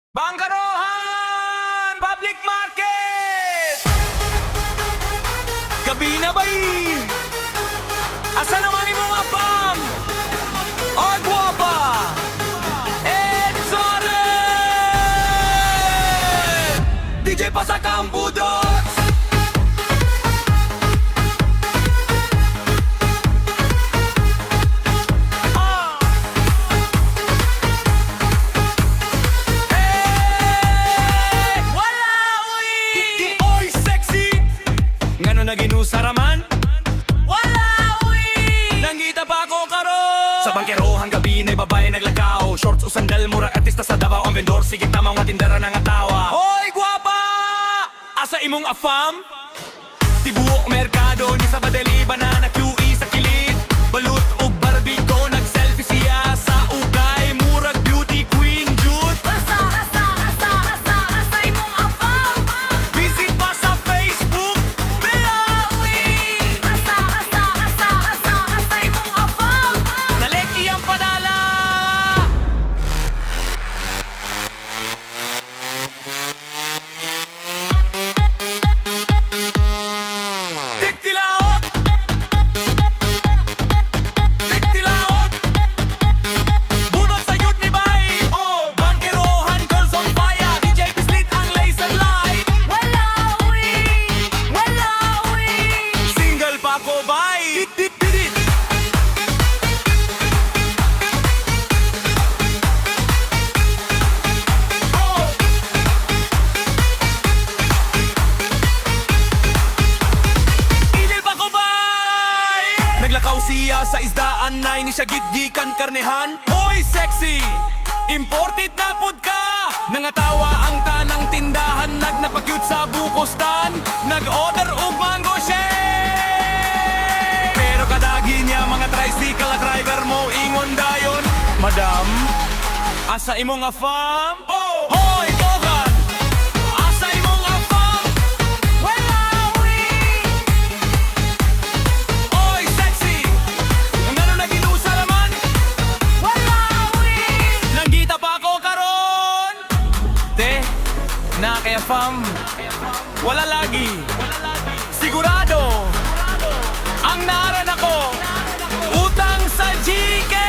Bangkarohan Public Market! Gabi na ba'y? Asa naman imong apam? Oy, guwapa! Edzore! DJ Pasakang Budots! Naginusaraman? Wala, uy! Nangita pa ako karon! Sa bangkerohan gabi na'y babae naglakaw. Shorts o sandal, murag artista sa Davao. Ang vendor, sige tama nga tindera na nga tawa. Hoy, guwapa! Asa imong afam? Tibuok merkado, ni sa badali, banana, QE sa kilid. Balut o barbiko, nag-selfie siya sa ukay. Murag beauty queen, Jude. Asa imong afam? Visit pa sa Facebook. Naleki ang padala! Tiktilaot! Tiktilaot! Bunot sa youth ni Bay! Oh! Bangkerohan, girls on fire! DJ Pislit ang laser light! Wala, uy! Single pa ko, Bay! Dit! Idil pa ko, Bay! Naglakaw siya sa isdaan na ini siya gitgikan karnehan. Hoy, sexy! Imported na pud ka! Nangatawa ang tanang tindahan, nagnapakyut sa bukostan, nag-order og mango shake! Pero kadagi niya mga tricycle driver mo ingon dayon, Madam, asa imong afam? Oh! Hoy, Togan! Asa imong afam? Wala, uy! Oy, sexy! Ang ano na ginusalaman? Wala, uy! Nangita pa ako karon! Te, na kaya fam, wala lagi. Sigurado, ang naran ako, utang sa GK!